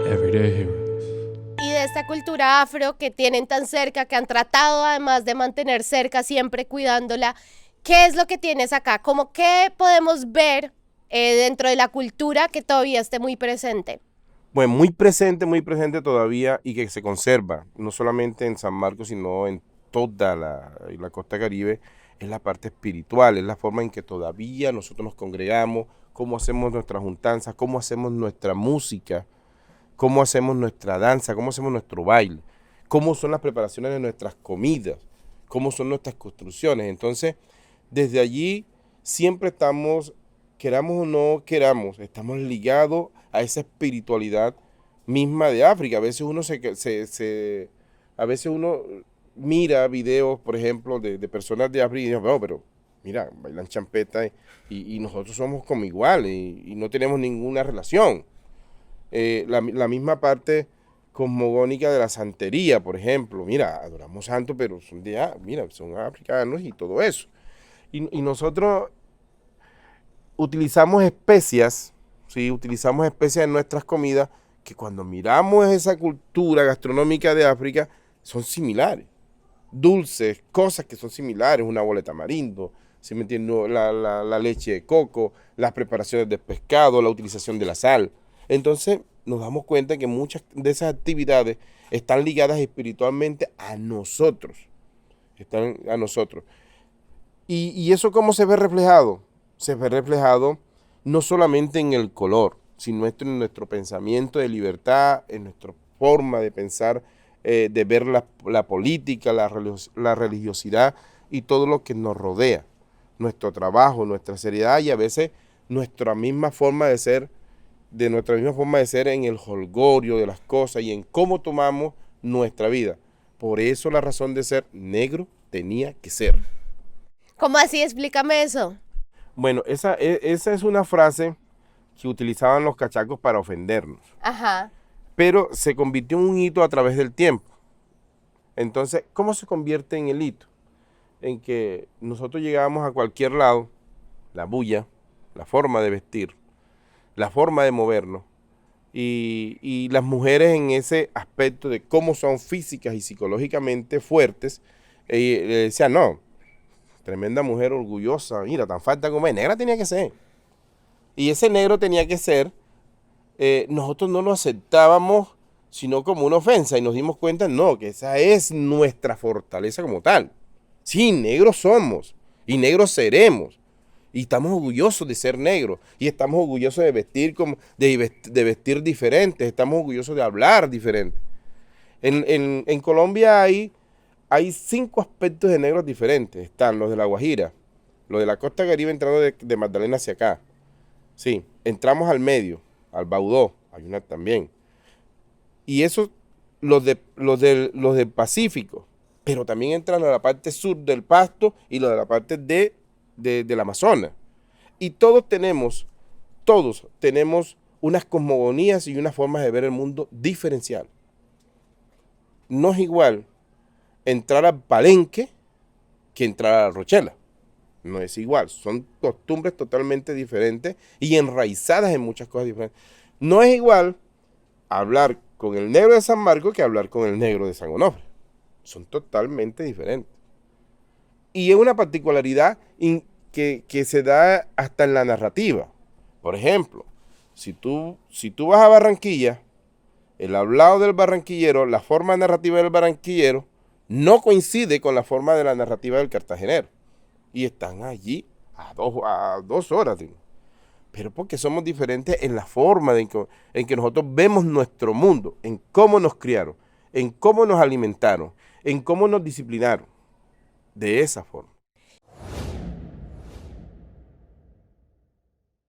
Everyday Heroes. Y de esta cultura afro que tienen tan cerca, que han tratado además de mantener cerca, siempre cuidándola, ¿qué es lo que tienes acá? ¿Cómo qué podemos ver dentro de la cultura que todavía esté muy presente? Bueno, muy presente todavía y que se conserva, no solamente en San Marcos, sino en toda la costa Caribe, es la parte espiritual, es la forma en que todavía nosotros nos congregamos, cómo hacemos nuestras juntanzas, cómo hacemos nuestra música, cómo hacemos nuestra danza, cómo hacemos nuestro baile, cómo son las preparaciones de nuestras comidas, cómo son nuestras construcciones. Entonces, desde allí siempre estamos, queramos o no queramos, estamos ligados a esa espiritualidad misma de África. A veces a veces uno mira videos, por ejemplo, de personas de África y dice, no, pero mira, bailan champeta y nosotros somos como iguales y no tenemos ninguna relación. La misma parte cosmogónica de la santería, por ejemplo, mira, adoramos santos, pero son africanos y todo eso. Y nosotros utilizamos especias, ¿sí? Utilizamos especias en nuestras comidas que cuando miramos esa cultura gastronómica de África son similares. Dulces, cosas que son similares, una bola de tamarindo, ¿sí me entiendes? La leche de coco, las preparaciones de pescado, la utilización de la sal. Entonces nos damos cuenta que muchas de esas actividades están ligadas espiritualmente a nosotros. Están a nosotros. ¿Y eso cómo se ve reflejado? Se ve reflejado no solamente en el color, sino en nuestro pensamiento de libertad, en nuestra forma de pensar, de ver la política, la religiosidad y todo lo que nos rodea. Nuestro trabajo, nuestra seriedad y a veces nuestra misma forma de ser, en el jolgorio de las cosas y en cómo tomamos nuestra vida. Por eso la razón de ser negro tenía que ser. ¿Cómo así? Explícame eso. Bueno, esa es una frase que utilizaban los cachacos para ofendernos, Ajá. pero se convirtió en un hito a través del tiempo. Entonces, ¿cómo se convierte en el hito? En que nosotros llegábamos a cualquier lado, la bulla, la forma de vestir, la forma de movernos, y las mujeres en ese aspecto de cómo son físicas y psicológicamente fuertes, le decían, no, tremenda mujer orgullosa, mira, tan falta como es, negra tenía que ser. Y ese negro tenía que ser, nosotros no lo aceptábamos, sino como una ofensa, y nos dimos cuenta, no, que esa es nuestra fortaleza como tal. Sí, negros somos, y negros seremos, y estamos orgullosos de ser negros, y estamos orgullosos de vestir de vestir diferentes, estamos orgullosos de hablar diferente. En Colombia hay 5 aspectos de negros diferentes. Están los de La Guajira, los de la costa Caribe entrando de Magdalena hacia acá. Sí, entramos al medio, al Baudó, hay una también. Y esos, los del Pacífico, pero también entran a la parte sur del Pasto y los de la parte del Amazonas. Y todos tenemos unas cosmogonías y unas formas de ver el mundo diferencial. No es igual entrar al Palenque que entrar a la Rochela. No es igual, son costumbres totalmente diferentes y enraizadas en muchas cosas diferentes. No es igual hablar con el negro de San Marcos que hablar con el negro de San Onofre. Son totalmente diferentes. Y es una particularidad que se da hasta en la narrativa. Por ejemplo, si tú vas a Barranquilla, el hablado del barranquillero, la forma narrativa del barranquillero, no coincide con la forma de la narrativa del cartagenero. Y están allí a 2 horas. Digo. Pero porque somos diferentes en la forma en que nosotros vemos nuestro mundo, en cómo nos criaron, en cómo nos alimentaron, en cómo nos disciplinaron. De esa forma.